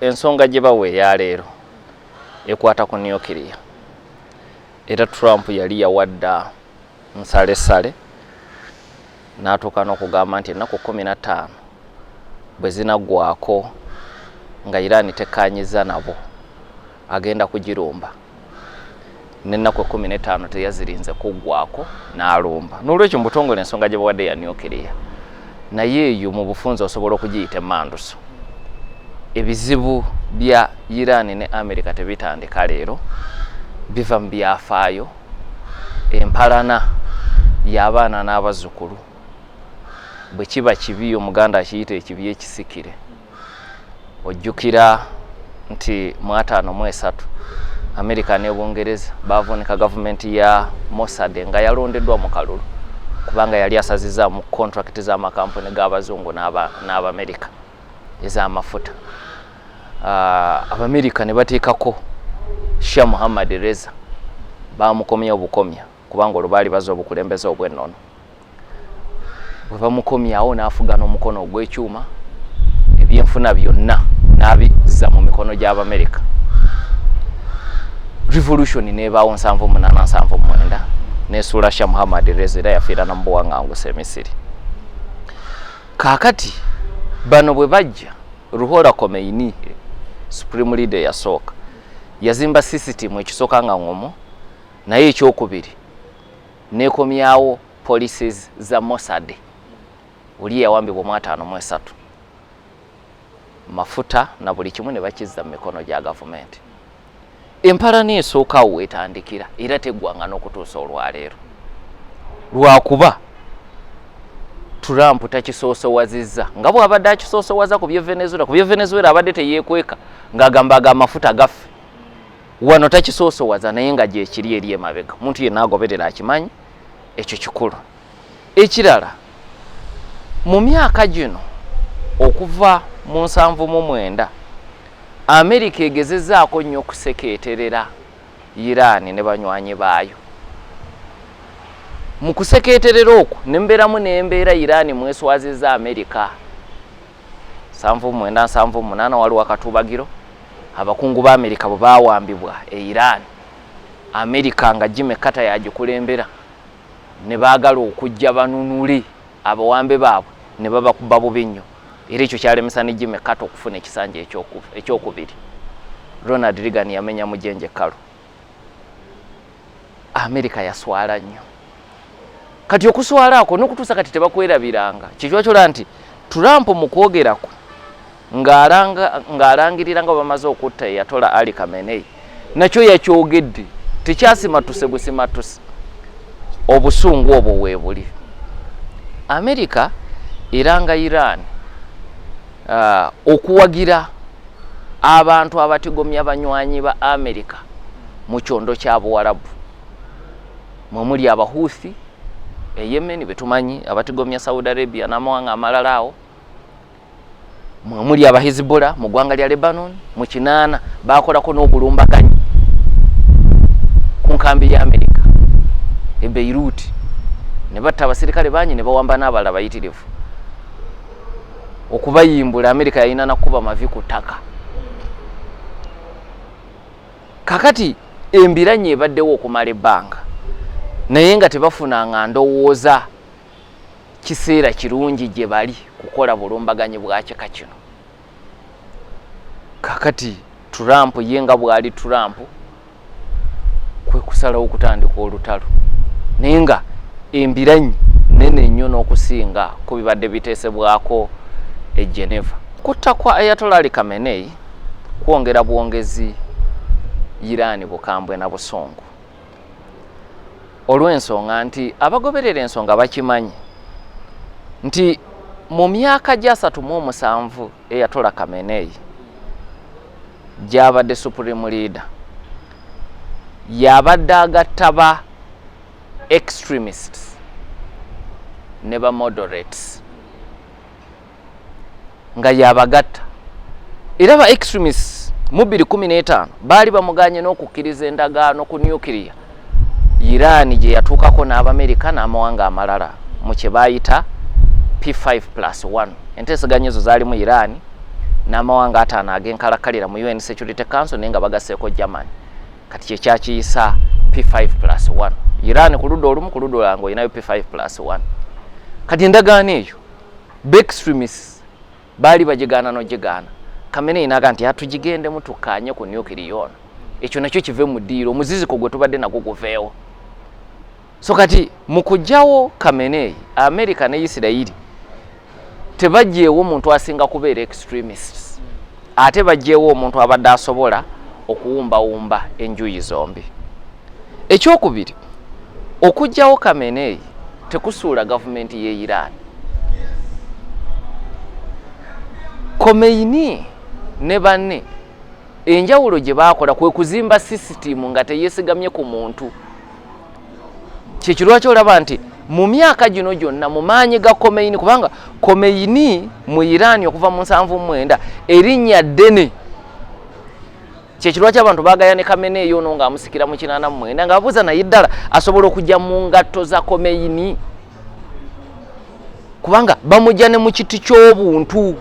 Ensonga gye bawe ya leero ekwata ku nuclear. Era Trump yali yawadda nsale n'atuuka n'okugamba nti ennaku 15 bwe zinaggwako nga Iran tekkaanyiza nabo agenda kugirumba, n'ennaku 15 teyazirinze kuggwako n'alumba. N'olwekyo mu butongole ensonga gye bawadde ya nuclear, naye eyo mu bufunze osobola okugiyita emmanduso. Ebizibu bya Iran ne America tebitandika leero, biva mu byafaayo, empalana y'abaana n'abazzukulu. Bwe kiba kibi omuganda akiyita ekibi ekisikire. Ojjukira nti mu 1953 America ne Bungereza bavunika gavumenti ya Mossad nga yalondeddwa mu kalulu kubanga yali asazizza mu contract z'amakampuni g'abazungu n'Abamerika ez'amafuta. Abamerika ne bateekako Shah Muhammad Reza, bamukomya obukomya kubanga olwo baali bazza obukulembeze obw'ennono. Bwe bamukomyawo n'afuga n'omukono ogw'ekyuma, ebyenfuna byonna n'abizza mu mikono gy'Abamerika. Revolution n'ebaawo 78-79 n'esuula Shah Muhammad Reza era yafiira na mu buwaŋŋanguse Misiri. Kaakati bano bwe bajja, Ruhollah Khomeini, Supreme Leader yasooka, yazimba system ekisooka nga ng'omu, naye ekyokubiri n'ekomyawo policies za Mossad oli yawambibwa mu 1953. Mafuta na buli kimu ne bakizza mu mikono gya gavumenti. Empalana esookawo wetandikira era teggwanga n'okutuusa olwaleero. Lwakuba Trump takisoosowazizza nga bw'abadde akisoosowaza ku Venezuela. Ku Venezuela abadde teyeekweka ng'agamba amafuta gaffe. Wano takisoosowaza naye nga gye kiri eri emabega. Muntu yenna agoberera akimanyi, ekyo kikulu. Ekirala, mu myaka gino okuva mu 79 America egezezzaako nnyo okusekeeterera Iran ne banywanyi baayo. Mu kusekeeterera okwo ne mbeeramu n'embeera Iran mweswazizza America. 79-78 waliwo akatubagiro, abakungu ba America bwe baawambibwa Iran, America nga Jimmy Carter yagikulembera, ne baagala okujja banunule abawambe baabwe ne babakuba bubi nnyo. Era ekyo kyalemesa ne Jimmy Carter okufuna ekisanja ekyokubiri. Ronald Reagan yamenya mujenje kalu. America yaswala nnyo. Kati okuswala ako n'okutuusa kati tebakwerabiranga. Kikyokyola nti Trump mu kwogerako ng'alangirira nga bamaze okutta Ayatollah Ali Khamenei, nakyo yakyogedde tekyasimatuse busimatuse. Obusungu obwo weebuli. America eranga Iran okuwagira abantu abatigomya banywanyi ba America mu kyondo kya Buwarabu. Muli Abahuthi Yemen betumanyi, abatigomya Saudi Arabia n'amawanga amalala awo. Muli Abahizibula mu ggwanga lya Lebanon, mu kinaana baakolako n'obulumbaganyi ku nkambi ya America e Beirut, ne batta abasirikale bangi ne bawamba n'abalala bayitirivu. Okubayimbula America yalina nakuba mavi ku ttaka. Kakati embiranye ebaddewo okumala ebbanga, naye nga tebafunanga ndowooza kiseera kirungi gye bali kukola bulumbaganyi bwa kika kino. Kakati Trump ye nga bw'ali Trump kwe kusalawo okutandika olutalo, naye nga embiranye nene nnyo n'okusinga ku bibadde biteesebwako e Geneva. Kutta kwa Ayatollah Ali Khamenei kwongera bwongezi Iran bukambwe na busongo. Olw'ensonga nti abagoberera ensonga bakimanyi nti mu myaka gya 37 Ayatollah Khamenei gy'abadde Supreme Leader, yabadde agatta ba extremists ne ba moderates nga yabagatta. Era ba extremists mu 2015 baali bamuganye n'okukkiriza endagaano ku nuclear Iran gye yatuukako n'Abamerika n'amawanga amalala mu kye baayita P5+1. Enteeseganya ezo zaali mu Iran n'amawanga ataano ag'enkalakalira mu UN Security Council nenga bagaseeko Germany kati kye kyakiyisa P5+1. Iran ku ludda olumu ku ludda olulala ng'olinayo P5+1. kati endagaano eyo extremists baali bagigaana n'ogigaana. Khamenei n'aga nti atugigendemu tukkaanye ku nuclear ono ekyo nakyo kive mu ddiiro omuziziko gwe tubadde nagwo guveewo. So kati mu kujjawo Khamenei, America ne Isirairi tebajjeewo omuntu asinga kubeera extremists, ate bajjeewo omuntu abadde asobola okuwumbawumba enjuyi zombi. Ekyokubiri, okujjawo Khamenei tekusuula gavumenti ye Iran. Khomeini ne banne enjawulo gye baakola kwe kuzimba sisitimu nga teyeesigamye ku muntu. Kyekirwaki olaba nti mu myaka gino gyonna mu maanyi ga Khomeini, kubanga Khomeini mu Iran okuva mu 79 erinnya ddene. Kyekirwaki abantu baagayane Khamenei ono ng'amusikira mu 89 ng'abuuza naye ddala asobola okujja mu ngatto za Khomeini, kubanga bamujja ne mu kiti ky'obuntu.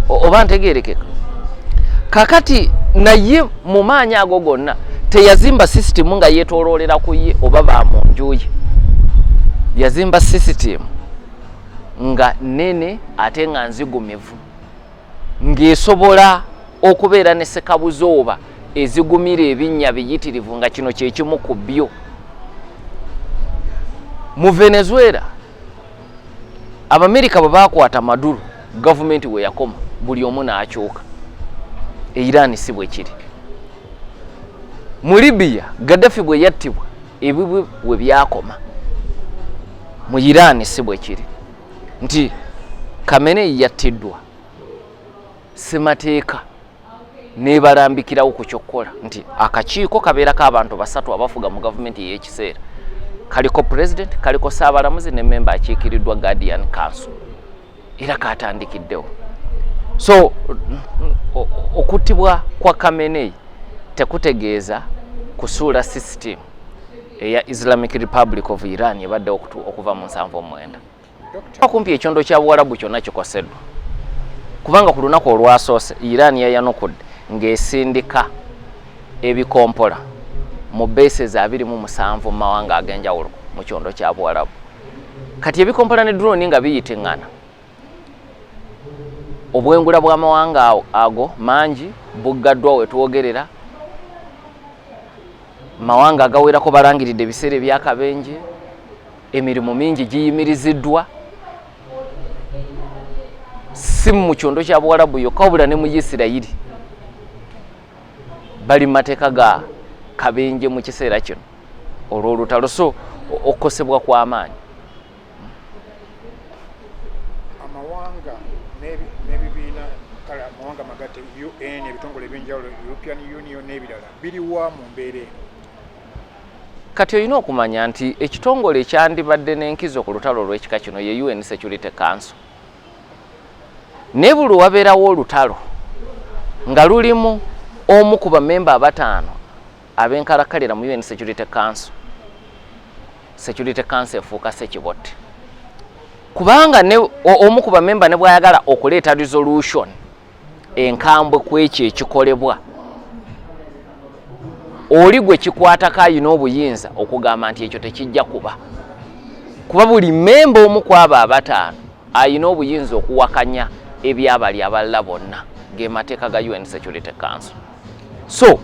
Oba ntegeerekeka. Kakati naye mu maanyi ago gonna teyazimba sisitimu nga yeetooloolera ku ye oba bamunjuye. Yazimba sisitimu nga nene ate nga nzigumivu, ng'esobola okubeera ne sekabuzooba ezigumira ebinnya biyitirivu nga kino kye kimu ku byo. Mu Venezuela Abamerika bwe baakwata Maduro gavumenti we yakoma buli omu n'akyuka. Iran si bwe kiri. Mu Libya Gaddafi bwe yattibwa ebibwe we byakoma. Mu Iran si bwe kiri. Nti Khamenei yattiddwa semateeka nebalambikirawo ku kyokkola nti akakiiko kabeerako abantu basatu abafuga mu gavumenti y'ekiseera. Kaliko president, kaliko saabalamuzi ne memba akiikiriddwa Guardian Council. Era katandikiddewo. So okuttibwa kwa Khamenei tekutegeeza kusuula system eya Islamic Republic of Iran ebadde okuva mu 79. Kumpi ekyondo kya Buwarabu kyonna kikoseddwa. Kubanga ku lunaku olwasoose Iran yayanukudde ng'esindika ebikompola mu bases 27 mu mawanga ag'enjawulo mu kyondo kya Buwarabu. Kati ebikompola ne drone nga biyitiŋŋana. Obwengula bw'amawanga ago mangi buggaddwa we twogerera. Mawanga agawerako balangiridde ebiseera ebyakabenje, emirimu mingi giyimiriziddwa. Si mu kyondo kya Buwarabu yokka wabula ne mu Isirayiri bali mateeka ga kabenje mu kiseera kino olw'olutalo. So okukosebwa kw'amaanyi. Amawanga n'ebibiina kale amawanga magate UN ebitongole ebyenjawulo European Union n'ebirala biriwa mu mbeera eno? Kati olina okumanya nti ekitongole ekyandibadde n'enkizo ku lutalo olw'ekika kino ye UN Security Council. Ne buli wabeerawo olutalo nga lulimu omu ku bamemba abataano ab'enkalakalira mu UN Security Council, Security Council efuuka Ssekibotte. Kubanga ne omu ku bamemba ne bw'ayagala okuleeta resolution enkambwe ku ekyo ekikolebwa, oli gwe kikwatako ayina obuyinza okugamba nti ekyo tekijja kuba. Kuba buli memba omu ku abo abataano ayina obuyinza okuwakanya ebyabali abalala bonna ng'emateeka ga UN Security Council. So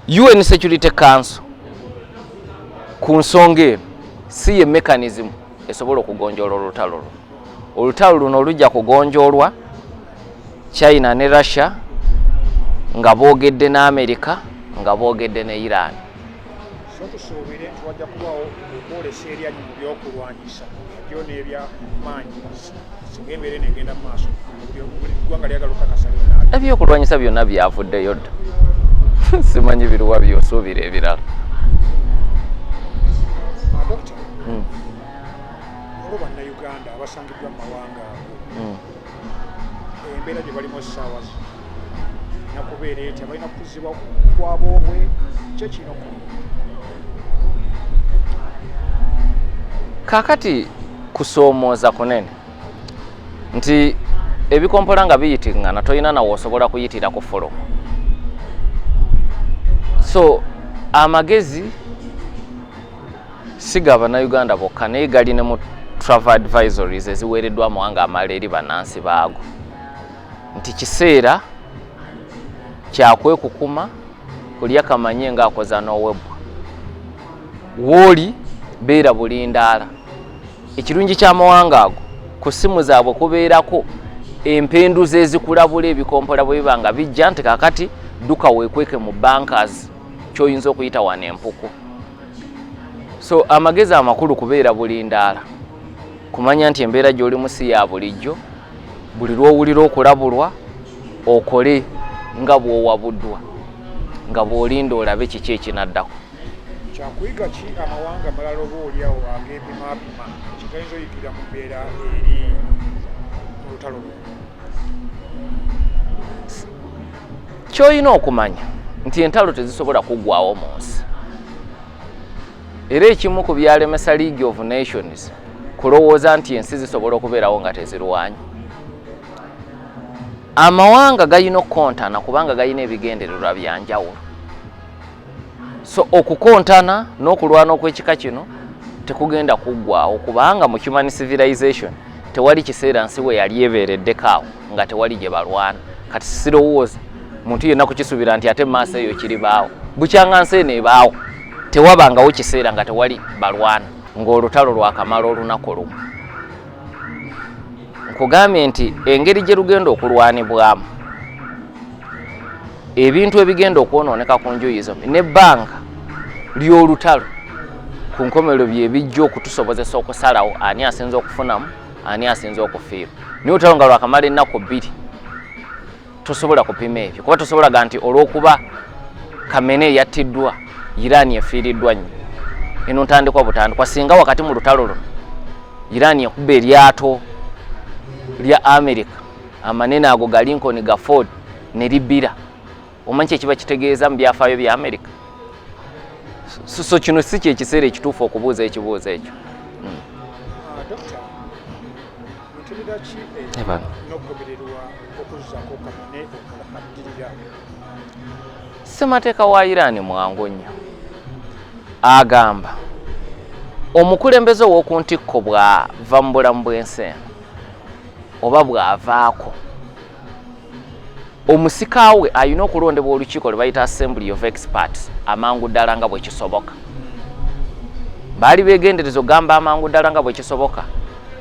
UN Security Council ku nsonga eno si ye mechanism esobola okugonjoola olutalo luno. Olutalo luno lujja kugonjoolwa China ne Russia nga boogedde ne America nga boogedde ne Iran. So tusuubire nti wajja kubaawo okwolesa eryanyi mu byokulwanyisa byo n'ebyamaanyi singa embeera eno egenda mu maaso buli ggwanga lyagala okukakasa byonna. Ebyokulwanyisa byonna byavuddeyo dda. Simanyi biruwa by'osuubira ebirala. Dokita, olwo bannayuganda abasangiddwa mu mawanga ago embeera gye balimu essaawa zino nakubeera eti abalina kuzibwa kwaboobwe kye kirina okuba. Kaakati kusoomooza kunene nti ebikompola nga biyitingana toyina nawe osobola kuyitira ku folomo. So amagezi siga Bannayuganda bokka naye gali ne mu travel advisories eziweereddwa amawanga amalala eri bannansi baago nti kiseera kyakwekukuma kulya kamanye ng'akoza n'owebwa wooli beera bulindaala. Ekirungi ky'amawanga ago ku ssimu zaabwe kubeerako empenduza ezikulabula ebikompola bwe biba nga bijja nti kakati dduka weekweke mu bankers ky'oyinza okuyita wano empuku. So amagezi amakulu kubeera bulindaala, kumanya nti embeera gy'olimu si ya bulijjo, buli lw'owulira okulabulwa okole nga bw'owabuddwa, nga bw'olinda olabe kiki ekinaddako. Kyakuyiga ki amawanga amalala oba oliawo ag'epimaapima kitayinza oyigira mu mbeera eri mu lutalo lwo? Ky'olina okumanya nti entalo tezisobola kuggwaawo mu nsi. Era ekimu ku byalemesa League of Nations kulowooza nti ensi zisobola okubeerawo nga tezirwanyi. Amawanga galina okukontana kubanga galina ebigendererwa bya njawulo. So okukontana n'okulwana okw'ekika kino tekugenda kuggwaawo kubanga mu human civilization tewali kiseera nsi we yali ebeereddeko awo nga tewali gye balwana. Kati sirowooza muntu yenna kukisuubira nti ate maaso eyo kiribaawo. Bukyanga nsi eno ebaawo tewabangawo kiseera nga tewali balwana ng'olutalo lwakamala olunaku lumu. Nkugambye nti engeri gye lugenda okulwanibwamu ebintu ebigenda okwonooneka ku njuyi zombi n'ebbanga ly'olutalo ku nkomerero bye bijja okutusobozesa okusalawo ani asinza okufunamu ani asinza okufiirwa. Naye olutalo nga lwakamala ennaku 2 tosobola kupima ebyo kuba tosobolaga nti olw'okuba Khamenei yattiddwa Iran efiiriddwa nnyo. Eno ntandikwa butandikwa singa wakati mu lutalo luno Iran ekuba eryato lya America amanene ago ga Lincoln ga Ford ne libbira, omanyi ekiba kitegeeza mu byafaayo bya America. So kino si kyekiseera ekituufu okubuuza ekibuuzo ekyo. Dokita, ntegeeza ki n'okugobererwa okuzzako Khamenei okuddirira? Ssemateeka wa Iran mwangu nnyo. Agamba omukulembeze ow'oku ntikko bw'ava mu bulamu bw'ensi eno oba bw'avaako, omusika we alina okulondebwa olukiiko lwe bayita Assembly of Experts amangu ddala nga bwe kisoboka. Baali beegendereza ogamba amangu ddala nga bwe kisoboka.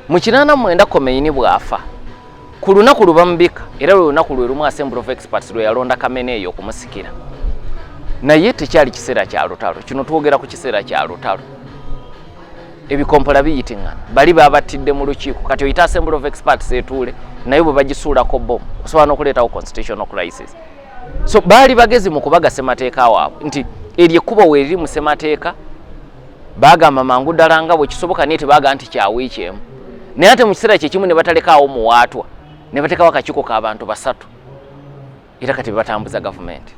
Mu 89 Khomeini bw'afa ku lunaku lubamubika era lwe lunaku lwe lumu Assembly of Experts lwe yalonda Khamenei okumusikira. Naye tekyali kiseera kya lutalo. Kino twogera ku kiseera kya lutalo. Ebikompola biyitingana bali babattidde mu lukiiko kati oyita Assembly of Experts etuule naye bwe bagisuulako bomu osobola n'okuleetawo constitutional crisis. So baali bagezi mu kubaga ssemateeka waabwe nti eryo ekkubo we riri mu ssemateeka baagamba mangu ddala nga bwe kisoboka naye tebaaga nti kya wiiki emu. Naye ate mu kiseera kyekimu ne batalekaawo muwaatwa ne bateekawo akakiiko k'abantu 3 era kati batambuza gavumenti.